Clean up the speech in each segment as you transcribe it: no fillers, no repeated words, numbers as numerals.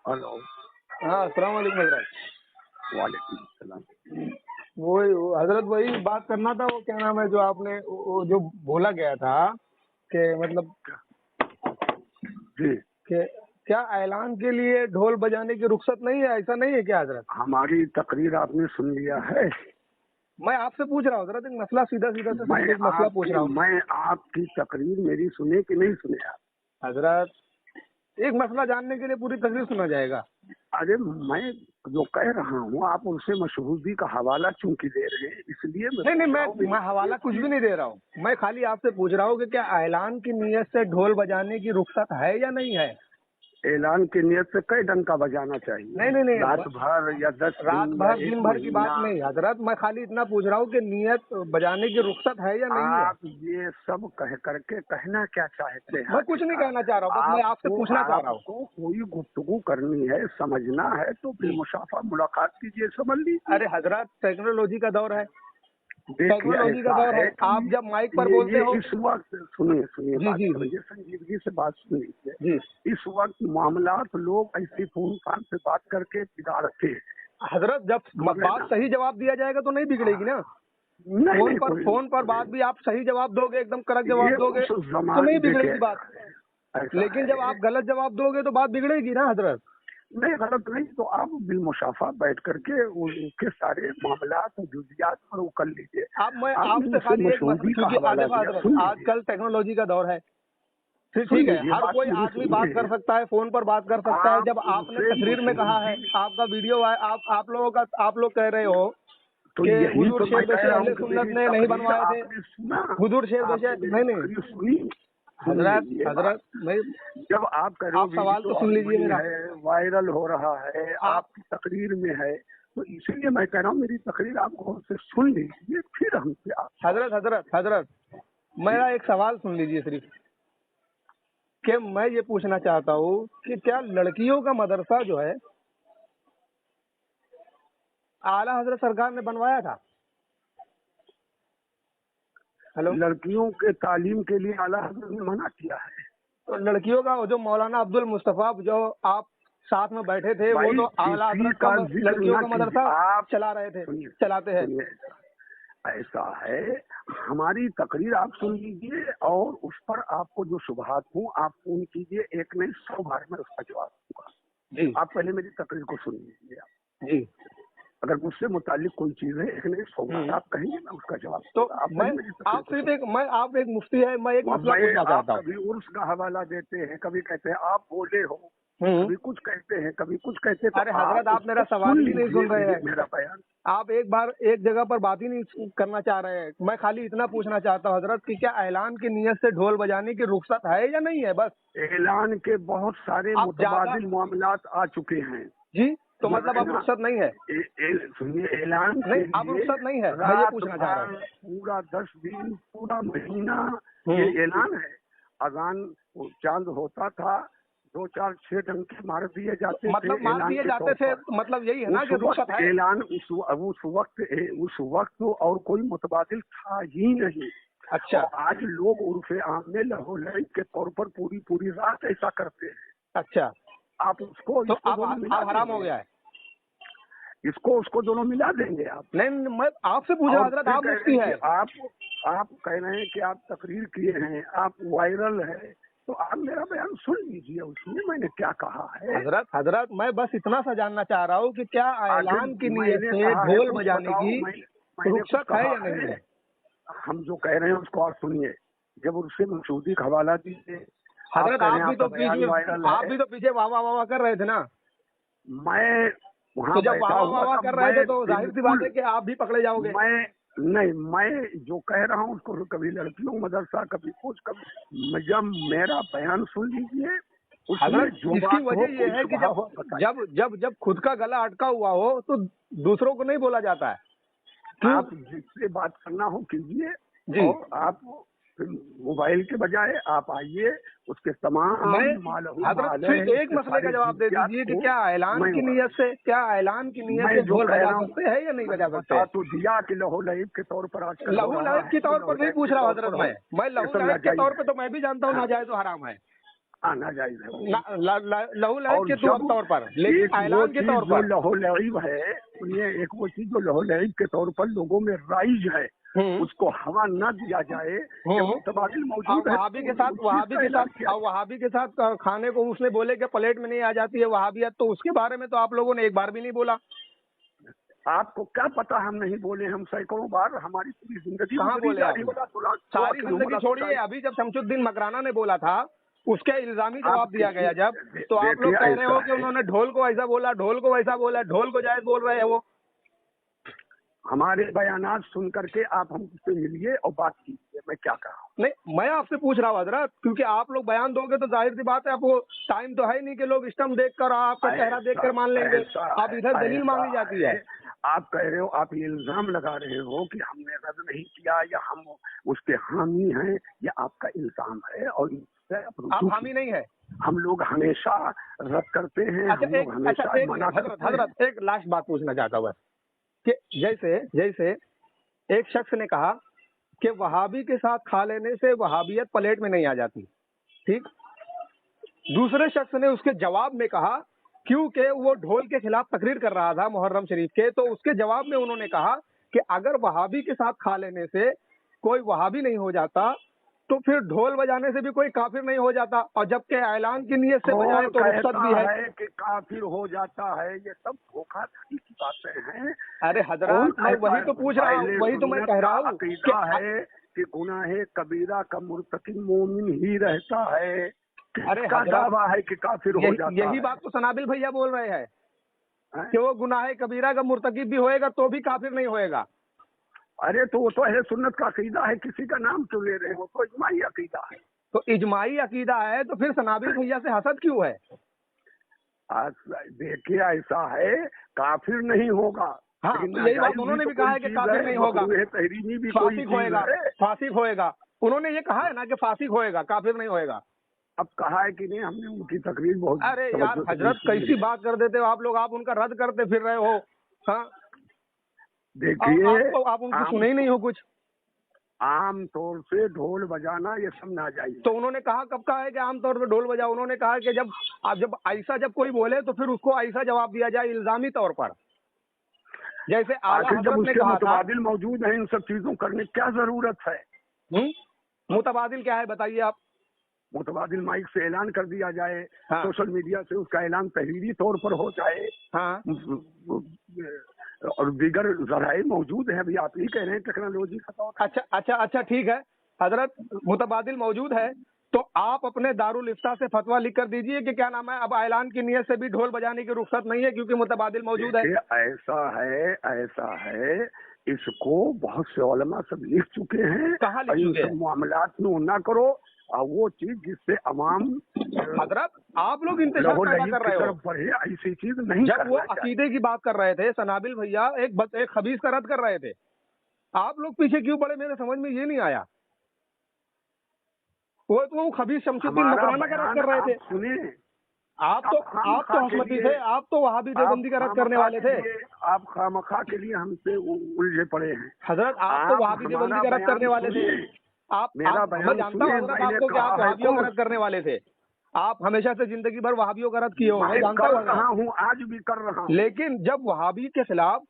Hello. हाँ, अस्सलाम वालेकुम हजरत। वालेकुम सलाम। वो हजरत वही बात करना था, वो क्या नाम है जो आपने वो जो बोला गया था कि मतलब जी, कि क्या ऐलान के लिए ढोल बजाने की रुख्सत नहीं है, ऐसा नहीं है क्या हजरत? हमारी तकरीर आपने सुन लिया है। मैं आपसे पूछ रहा हूँ हजरत, एक मसला सीधा सीधा से मैं सिर्फ एक मसला पूछ रहा हूँ मैं आपकी तकरीर मेरी सुने कि नहीं सुने आप? हजरत। एक मसला जानने के लिए पूरी तकरीर सुना जाएगा? अरे मैं जो कह रहा हूँ आप उनसे मशहूदी का हवाला चूंकि दे रहे हैं, इसलिए मैं नहीं नहीं, पूछ रहा हूँ मेरी मैं हवाला तकरीर कुछ भी सुनिए। नहीं दे रहा हूँ। मैं खाली आपसे पूछ रहा हूँ कि क्या ऐलान की नीयत से ढोल बजाने की रुख्सत है या नहीं है? ऐलान की नियत से कई डंका बजाना चाहिए, नहीं नहीं रात नहीं, भर या 10 रात दिन या भर दिन एक भर की बात महीना। नहीं हजरत, मैं खाली इतना पूछ रहा हूँ कि नियत बजाने की रुख्सत है या नहीं है। आप ये सब कह करके कहना क्या चाहते हैं मैं कुछ नहीं आखिरकार? कहना चाह रहा हूँ, बस मैं आपसे पूछना चाह रहा हूँ। आपको कोई गुफ्तगू करनी है, समझना है तो फिर मुशाफा मुलाकात कीजिए, समझ लीजिए। अरे हजरत, टेक्नोलॉजी का दौर है। देखिए टेक्नोलॉजी का ऐसा दौर है है, आप कि जब माइक पर बोलते ये हो। इस वक्त सुनिए सुनिए, जी बात जी जी समझिए, संजीदगी से बात सुन जी। लीजिए। इस वक्त मामलात लोग ऐसे फोन फान पे बात करके बिगाड़ते हैं, हजरत, जब समझ रहे बात ना? सही जवाब दिया जाएगा तो नहीं बिगड़ेगी ना। नहीं नहीं, कोई फोन पर बात भी आप सही जवाब दोगे, एकदम कड़क जवाब ये दोगे उस तो जमाने नहीं देखिए बिगड़ेगी बात। ऐसा लेकिन जब है। आप गलत जवाब दोगे तो बात बिगड़ेगी ना हजरत। नहीं गलत नहीं, तो आप बिलमुशाफा बैठ करके उनके सारे मामलात और जुजियात पर वो कर लीजिए। आप मैं आपने आपसे मुझसे खाली एक मशहूदी का क्योंकि हवाला देखो दिया, हजरत, सुन लीजिए। आजकल टेक्नोलॉजी का दौर है। फिर सुन ठीक है, लीजिए, हर बात कोई मेरी आदमी बात सुनिए। कर सकता है, फोन पर बात कर सकता है। आप जब आपने उनसे तकरीर में कहा है, मशहूदी, आपका वीडियो है, आप लोगों का, आप लोग कह रहे हो तो कि यही हुजूर तो मैं शेर कह बेशे रहा हूँ अहले कि सुन्नत मेरी ने नहीं तकरीर बनवाए थे। आपने सुना, हुजूर शेर बेशे आपने मेरी नहीं नहीं। तकरीर सुनी। सुन हजरत लीजिए बात। हजरत मैं, जब आप कह रहे हो आप सवाल वीडियो तो सुन लीजिए बनी मेरा। है, वायरल हो रहा है, आप आपकी तकरीर में है, तो इसीलिए मैं कह रहा हूँ मेरी तकरीर आप गौर से सुन लीजिए, फिर हमसे आप सवाल हजरत हजरत हजरत कीजिए। मेरा एक सवाल सुन लीजिए सिर्फ, कि मैं ये पूछना चाहता हूँ कि क्या लड़कियों का मदरसा जो है आला हजरत सरकार ने बनवाया था? हेलो। लड़कियों के तालीम के लिए आला हज़रत ने मना किया है। तो लड़कियों का वो जो मौलाना अब्दुल मुस्तफा जो आप साथ में बैठे थे, वो भाई तो आला किसी हजरत का का जिक्र लड़कियों ना का कीजिए मदरसा आप। चला रहे थे, सुनिए चलाते हैं। सुनिए, ऐसा है, हमारी तकरीर आप सुन लीजिए और उस पर आपको जो शुबहात हो आप फोन कीजिए, एक नहीं 100 बार में उसका जवाब दूंगा। जी आप पहले मेरी तकरीर को सुन लीजिए। जी। अगर मुझसे मुतालिक कोई चीज है, एक नहीं 100 बार हम्म। आप कहेंगे, मैं उसका जवाब तो दूंगा। आप मैं, पहले मेरी तकरीर आप को सिर्फ सुन। एक, मैं आप एक मुफ्ती है, मैं एक अब मसला मैं, पूछना आप चाहता हूँ। कभी उर्स का हवाला देते हैं, कभी कहते हैं आप बोले हो, हम्म। कभी कुछ कहते हैं, कभी कुछ कहते हैं, तो अरे आप हजरत, आप मेरा उसको सवाल सुन ही नहीं लीजिए, सुन रहे हैं। मेरा बयान। आप एक बार एक जगह पर बात ही नहीं करना चाह रहे हैं। मैं खाली इतना पूछना चाहता हूँ हजरत कि क्या ऐलान की नीयत से ढोल बजाने की रुख्सत है या नहीं है, बस। ऐलान के बहुत सारे आप ज्यादा, मुतबादिल मामलात आ चुके हैं, जी, तो समझ मतलब रहे अब ना? रुख्सत नहीं है? सुनिए, ऐलान नहीं, के अब लिए रुख्सत नहीं है, मैं ये रात पूछना चाह रहा भर, हूँ। पूरा 10 दिन, पूरा महीना ये हम्म। ऐलान है। अजान, वो चांद होता था, 2 4 6 डंके मार दिए तो जाते थे मतलब मार ऐलान दिए के जाते तौर थे, पर। मतलब यही है ना उस कि रुख्सत वक्त है? ऐलान, उस वक्त और कोई मुतबादिल था ही नहीं। अच्छा और आज लोग उर्फे आम में लहो लड़ी के तौर पर पूरी पूरी रात ऐसा करते हैं। अच्छा। आप उसको तो इसको दोनों मिला अब हराम हो देंगे, गया है? इसको उसको दोनों मिला देंगे आप। नहीं नहीं, मैं आपसे पूछ रहा और हूँ हजरत, फिर आप कह रहे मुफ्ती हैं कि है। आप कह रहे हैं कि आप तकरीर किए हैं, आप वायरल है, तो आप मेरा बयान सुन लीजिए, उसमें मैंने क्या कहा है। हजरत हजरत, मैं बस इतना सा जानना चाह रहा हूँ कि क्या आखिर ऐलान की नीयत मैंने से कहा है ढोल कुछ बजाने बताओ, की मैंने कुछ रुख्सत है कहा या नहीं है? है? हम जो कह रहे हैं उसको आप सुनिए, जब उससे मसूदी का हवाला दीजिए। आप हजरत, कह रहे हैं आपका बयान वायरल आप है। भी तो पीछे वाह वाह वाह वाह कर रहे थे ना। मैं तो वहां जब वाह बैठा वाह वाह हुआ वाह था, कर रहे थे मैं तो जाहिर सी बात बिल्कुल, है कि आप भी पकड़े जाओगे। मैं नहीं, मैं जो कह रहा हूँ उसको कभी लड़कियों मदरसा, कभी कुछ, कभी, जब मेरा बयान सुन लीजिए, उसमें हजरत, जो इसकी बात हो, वजह कोई यह है कि शुबहा जब हो बताइए। जब जब जब खुद का गला अटका हुआ हो तो दूसरों को नहीं बोला जाता है, क्यों? आप जिससे बात करना हो कीजिए, जी। और आप मोबाइल के बजाय आप आइए, उसके मैं, तमाम मालहू हजरत, माल है, सिर्फ एक उसके मसले का सारे जवाब दे जुजियात दीजिए कि को क्या ऐलान मैं की नीयत से, क्या ऐलान की नीयत मैं से जो ढोल कह बजा रहा हूँ, सकते हैं या नहीं बजा मैंने सकते बता हैं? तो दिया कि लहो लहीब के तौर पर आजकल हो लहू रहा लहब है, के तो तौर लहो पर नहीं लहीब पूछ के रहा हूँ तौर हजरत, पर हो, मैं ये लहू सब लहब के नाजायज तौर है। पे तो मैं भी जानता हूँ हाँ, नाजायज और हराम है। आना जायज है वो। लहू लहब और के जब तौर पर, लेकिन एक वो ऐलान के चीज तौर जो पर। लहो लहब है, सुनिए, एक वो चीज जो लहो लहब के तौर पर लोगों में राइज है, उसको हवा न दिया जाए, ये मुतबादिल मौजूद है। वहाबी के साथ खाने को उसने बोले कि प्लेट में नहीं आ जाती है वहाबियत, तो उसके बारे में तो आप लोगों ने एक बार भी नहीं बोला। आपको क्या पता हम नहीं बोले? हम सैकड़ों बार, हमारी पूरी जिंदगी कहाँ बोले आपने? सारी जिंदगी छोड़िए, अभी जब शमसुद्दीन मकराना ने बोला था उसके इल्जामी जवाब दिया गया जब, तो आप लोग कह रहे हो कि उन्होंने ढोल को ऐसा बोला, ढोल को वैसा बोला, ढोल को जायज बोल रहे हैं वो। हमारे बयानात सुन करके आप हमसे मिलिए और बात कीजिए, मैं क्या कहा। नहीं, मैं आपसे पूछ रहा हूँ हजरत, क्योंकि आप लोग बयान दोगे तो जाहिर सी बात है, आपको टाइम तो है ही नहीं कि लोग स्टम्प देखकर आपका चेहरा देखकर मान लेंगे। आप इधर दलील मांगी जाती है। आप कह रहे हो, आप ये इल्जाम लगा रहे हो कि हमने रद्द नहीं किया या हम उसके हामी हैं, ये आपका इल्जाम है और आप हामी नहीं है। हम लोग हमेशा रद्द करते हैं। हजरत एक लास्ट बात पूछना चाहता हूँ कि जैसे एक शख्स ने कहा कि वहाबी के साथ खा लेने से वहाबियत प्लेट में नहीं आ जाती, ठीक। दूसरे शख्स ने उसके जवाब में कहा, क्योंकि वो ढोल के खिलाफ तकरीर कर रहा था मुहर्रम शरीफ के, तो उसके जवाब में उन्होंने कहा कि अगर वहाबी के साथ खा लेने से कोई वहाबी नहीं हो जाता तो फिर ढोल बजाने से भी कोई काफिर नहीं हो जाता, और जबकि ऐलान की नीयत से बजाए तो रुखसत भी है कि काफिर हो जाता है। ये सब धोखाधड़ी की बातें हैं। अरे हजरत, मैं वही तो पूछ रहा हूँ, वही तो मैं कह रहा हूँ कि गुनाहे कबीरा का मुर्तकिब मोमिन ही रहता है। अरे का दावा है कि काफिर हो जाता है। यही बात तो सनाबिल भैया बोल रहे हैं कि वो गुनाहे कबीरा का मुर्तकिब भी होएगा तो भी काफिर नहीं होएगा। अरे तो वो तो अहले सुन्नत का अकीदा है, किसी का नाम क्यों ले रहे हो? तो इजमाई अकीदा है। तो इजमाई अकीदा है तो फिर सनाबिल भैया से हसद क्यों है? देखिए, ऐसा है, काफिर नहीं होगा। हाँ, तो यही बात उन्होंने भी कहा है कि काफिर नहीं होगा, तहरीमी भी फासिक होएगा। उन्होंने ये कहा है ना कि फासिक होएगा, काफिर नहीं होएगा। अब कहा है कि नहीं? हमने उनकी तकरीर बहुत। अरे यार हजरत, कैसी बात कर देते हो आप लोग, आप उनका रद्द करते फिर रहे हो। हाँ, देखिए, आप उनकी सुने ही नहीं हो कुछ। आम तौर से ढोल बजाना ये सब नाजायज। तो उन्होंने कहा, कब कहा है कि आम तौर पे ढोल बजाओ? उन्होंने कहा कि जब ऐसा जब कोई बोले तो फिर उसको ऐसा जवाब दिया जाए इल्जामी तौर पर, जैसे आला हजरत ने कहा था। मुतबादिल मौजूद है, इन सब चीजों करने की क्या जरूरत है? मुतबादिल क्या है बताइए आप? मुतबादिल माइक से ऐलान कर दिया जाए। हाँ। सोशल मीडिया से उसका ऐलान तहरीरी तौर पर हो जाए। हाँ। और दीगर जराए मौजूद है, अभी आप ही कह रहे हैं टेक्नोलॉजी का तौर। अच्छा ठीक है हजरत, मुतबादिल मौजूद है तो आप अपने दारुल इफ्ता से फतवा लिख कर दीजिए कि क्या नाम है, अब ऐलान की नीयत से भी ढोल बजाने की रुख्सत नहीं है क्योंकि मुतबादिल मौजूद है। ऐसा है, इसको बहुत से उलमा सब लिख चुके हैं। कहाँ लिख चुके हैं? मामलात में ना करो, और वो चीज जिससे अवाम हजरत आप लोग इंतजार पैदा कर रहे हो, ऐसी चीज नहीं। जब वो अकीदे की बात कर रहे थे सनाबिल भैया एक खबीस का रद्द कर रहे थे, आप लोग पीछे क्यों पड़े? मेरे समझ में ये नहीं आया। वो खबीस शमसुद्दीन मकराना का रद्द कर रहे थे। सुनिए, आप तो हसमती थे, आप तो वहाबी देवबंदी का रद्द करने वाले थे। आप खामखा के लिए हमसे उलझे पड़े हैं हजरत, आप तो वहाबी देवबंदी का रद्द करने वाले थे। मैं जानता हूँ हजरत आपको कि आप वहाबियों का रद्द करने वाले थे। आप हमेशा से जिंदगी भर वहाबियों का रद्द किए हो, मैं जानता हूँ, आज भी कर रहा हूँ। लेकिन जब वहाबी के खिलाफ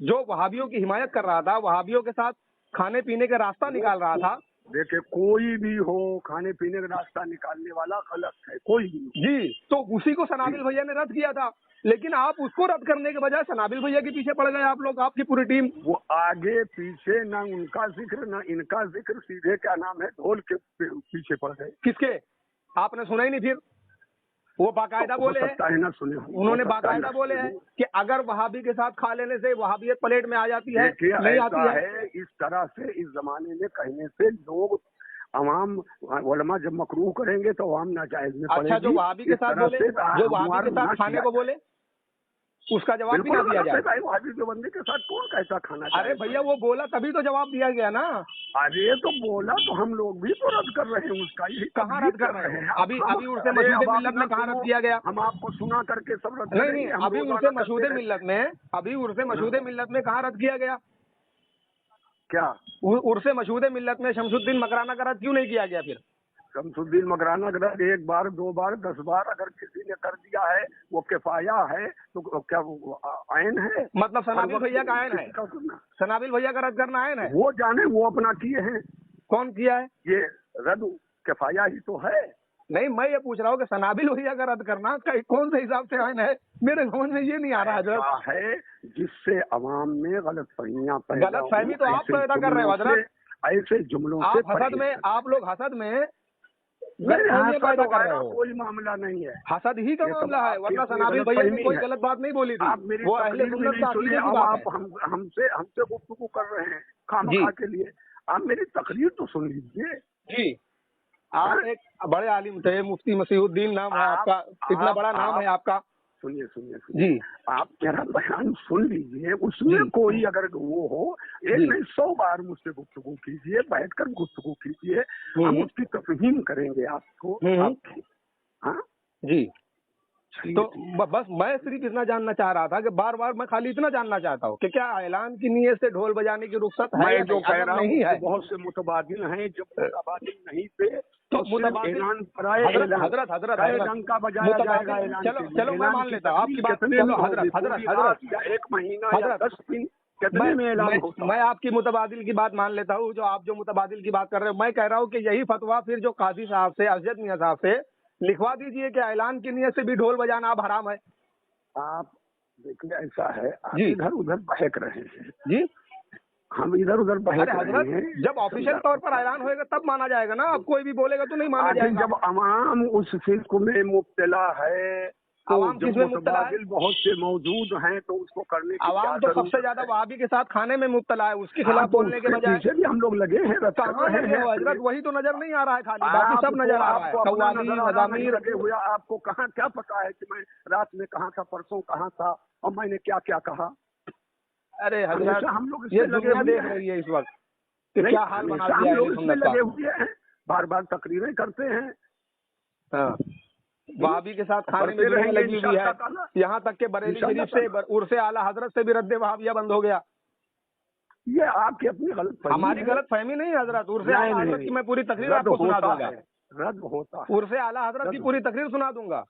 जो वहाबियों की हिमायत कर रहा था, वहाबियों के साथ खाने पीने का रास्ता निकाल रहा था। देखिए, कोई भी हो, खाने पीने का रास्ता निकालने वाला गलत है, कोई भी जी, तो उसी को सनाबिल भैया ने रद्द किया था, लेकिन आप उसको रद्द करने के बजाय सनाबिल भैया के पीछे पड़ गए आप लोग, आपकी पूरी टीम। वो आगे पीछे ना उनका जिक्र ना इनका जिक्र, सीधे क्या नाम है, ढोल के पीछे पड़ गए। किसके? आपने सुना ही नहीं फिर? वो बाकायदा बोले हैं ना, सुने उन्होंने बाकायदा बोले हैं कि अगर वहाबी के साथ खा लेने से वहाबियत प्लेट में आ जाती है, नहीं आती है। इस तरह से इस जमाने में कहने से लोग अवाम उलमा जब मकरूह करेंगे तो अवाम नाजायज में पड़ेगी। अच्छा, जो वहाबी के साथ बोले, जो वहाबी के साथ खाने को बोले, उसका जवाब भी ना दिया जाए। वहाबी देवबंदी के साथ कौन कहता खाना? अरे भैया, वो बोला तभी तो जवाब दिया गया ना। अरे तो बोला तो हम लोग भी तो रद्द कर रहे हैं उसका। कहाँ रद्द कर रहे हैं? अभी उर्से मशहूद मिल्लत में कहाँ रद्द किया गया? हम आपको सुना करके सब रद्द नहीं, अभी उर्से मशहूद मिल्लत में कहाँ रद्द किया गया? क्या उर्से मशहूद मिल्लत में शमसुद्दीन मकराना का रद्द क्यों नहीं किया गया फिर? शमसुद्दीन मकराना अगर 1 बार 2 बार 10 बार अगर किसी ने कर दिया है वो किफाया है तो क्या वो आयन है? मतलब सनाबिल भैया का आयन है, सनाबिल भैया का रद्द करना आयन है। वो जाने, वो अपना किए हैं। कौन किया है? ये रद्द किफाया ही तो है। नहीं, मैं ये पूछ रहा हूँ कि सनाबिल भैया का रद्द करना कौन से हिसाब से आयन है? मेरे समझ में ये नहीं आ रहा हजरत। है जिससे अवाम में गलतफहमियां पैदा, गलतफहमी तो आप पैदा कर रहे हो हजरत, ऐसे जुमलों से। आप लोग हसद में पैदा कर रहे हो। कोई मामला नहीं है, हसद ही का मामला है, वरना सनाबिल भैया ने कोई गलत बात नहीं बोली थी। आप मेरी वो अहले सुन्नत का अकीदे की बात है। आप हमसे गुफ्तगू कर रहे हैं खामखा के लिए। आप मेरी तकरीर तो सुन लीजिए जी। आप एक बड़े आलिम थे, मुफ्ती मसीहुद्दीन नाम है आपका, इतना बड़ा नाम है आपका। सुनिए जी, आप मेरा बयान सुन लीजिए, उसमें कोई अगर वो हो, एक नहीं 100 बार मुझसे गुफ्तगू कीजिए, बैठकर गुफ्तगू कीजिए, हम उसकी तफहीम करेंगे आपको। हाँ जी। तो बस मैं सिर्फ इतना जानना चाह रहा था कि बार बार मैं खाली इतना जानना चाहता हूँ कि क्या ऐलान की नीयत से ढोल बजाने की रुख्सत है? मैं जो कह रहा हूँ बहुत से मुतबादिल हैं, जब मुतबादिल नहीं थे तो मुतबादिल हजरत चलो मैं मान लेता हूँ आपकी बात। हजरत 1 महीना या 10 दिन कितने में ऐलान होता? मैं आपकी मुतबादिल की बात मान लेता हूँ, जो आप जो मुतबादिल की बात कर रहे हो। मैं कह रहा हूँ कि यही फतवा फिर जो काजी साहब से, अरशद मियां साहब से लिखवा दीजिए कि ऐलान की नीयत से भी ढोल बजाना अब हराम है। आप देखिए ऐसा है, आप इधर उधर बहक रहे हैं जी, हम इधर उधर बहक रहे हैं। जब ऑफिशियल तौर पर ऐलान होएगा तब माना जाएगा ना, अब कोई भी बोलेगा तो नहीं माना जाएगा। जब अवाम उस फिस्क में मुब्तला है तो किसमें मुब्तला है? बहुत से मौजूद हैं तो उसको करने की अवाम तो सबसे ज्यादा वहाबी के साथ खाने में मुब्तला है, उसके खिलाफ बोलने के बजाय भी हम लोग लगे हैं। कहाँ लगे हो हजरत? वही तो नजर नहीं आ रहा है, खाली बाकी सब नजर आ रहा है। कव्वाली मज़ामीर लगे हुए, आपको कहाँ क्या पता है कि मैं रात में कहाँ था, परसों कहाँ था और मैंने क्या क्या कहा? अरे हजरत हम लोग ये दुनिया देख रही है इस वक्त, क्या हाल बना दिया है। हम लोग इसमें लगे हुए हैं, बार बार तकरीरें करते हैं। वहाबी के साथ खाने में दुनिया लगी हुई है। यहाँ तक के बरेली शरीफ से, उर्से आला हजरत से भी रद्द वहाबिया बंद हो गया। ये आपकी अपनी गलत, हमारी गलत फहमी नहीं हजरत। उर्से आला हजरत की मैं पूरी तकरीर आपको सुना दूंगा। रद्द होता, उर्से आला हजरत की पूरी तकरीर सुना दूंगा।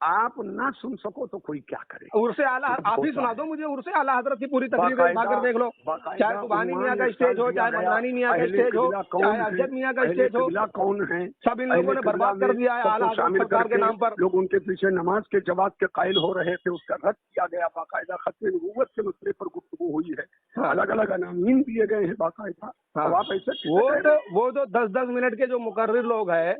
आप ना सुन सको तो कोई क्या करे? उर्से आला आप ही सुना दो मुझे, उर्से आला हजरत की पूरी तकरीर जाकर देख लो। चाहे सुबहानी मियाँ का स्टेज हो, चाहे मदनानी मियाँ का स्टेज हो, चाहे अरशद मियाँ का स्टेज हो, कौन है? सब इन लोगों ने बर्बाद कर दिया है आला हजरत सरकार के नाम पर। लोग उनके पीछे नमाज के जवाब के कायल हो रहे थे, उसका रद्द किया गया। बाकायदा खत्म नबूवत के मसले पर गुफ्तगू हुई है, अलग अलग अनामीन दिए गए हैं बाकायदा। आप ऐसे वो तो 10-10 मिनट के जो मुकर्रिर लोग हैं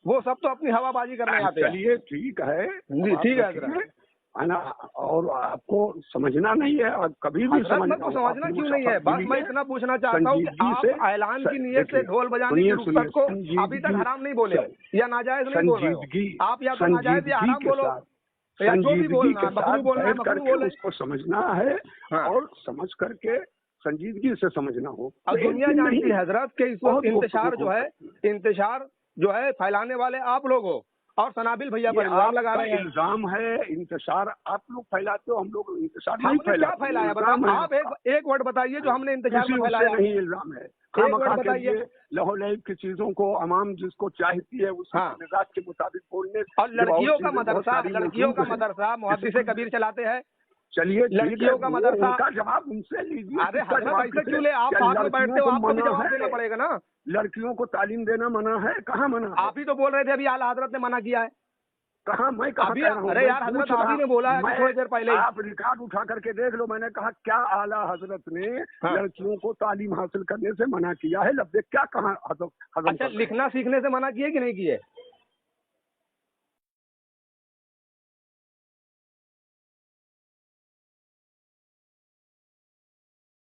वो सब तो अपनी हवाबाजी करने आते हैं। चलिए ठीक है जी, ठीक है ना। और आपको समझना नहीं है, और कभी भी समझना क्यों नहीं है? बस मैं इतना पूछना चाहता हूँ कि आप ऐलान की नीयत से ढोल बजाने की रुख्सत को अभी तक हराम नहीं बोले या नाजायज नहीं बोल रहे हो आप, या तो नाजायज या हराम बोलो या जो भी बोलना है, मकरूह बोलना है मकरूह बोलो। उसको समझना है और समझ करके संजीदगी से समझना हो। अब दुनिया जानती है हजरत के इस वक्त इंतशार जो है फैलाने वाले आप लोग हो, और सनाबिल भैया पर इल्जाम लगा रहे हैं। इल्जाम है इंतशार आप लोग फैलाते हो, हम लोग इंतशार नहीं फैलाते। क्या फैलाया बताओ आप? एक वर्ड बताइए जो हमने इंतजार में फैलाया। नहीं इल्जाम है, एक वर्ड बताइए। लहोलैब की चीजों को अवाम जिसको चाहती है उसके मिजाज के मुताबिक बोलने। और लड़कियों का मदरसा मुहद्दिस कबीर चलाते हैं। चलिए लड़कियों का मदरसा, उनका जवाब उनसे लीजिए। अरे ऐसे क्यों ले? आप साथ में बैठते हो, आपको भी जवाब देना पड़ेगा ना। लड़कियों को तालीम देना मना है? कहाँ मना? आप ही तो बोल रहे थे अभी आला हजरत ने मना किया है। कहाँ? मैं कहाँ कह रहा हूँ? अरे यार हजरत आप ही ने बोला है थोड़ी देर पहले। आप रिकॉर्ड उठा करके देख लो, मैंने कहा क्या आला हजरत ने लड़कियों को तालीम हासिल करने से मना किया है? लफ्ज़ क्या कहा? अच्छा, लिखना सीखने से मना किए कि नहीं किए?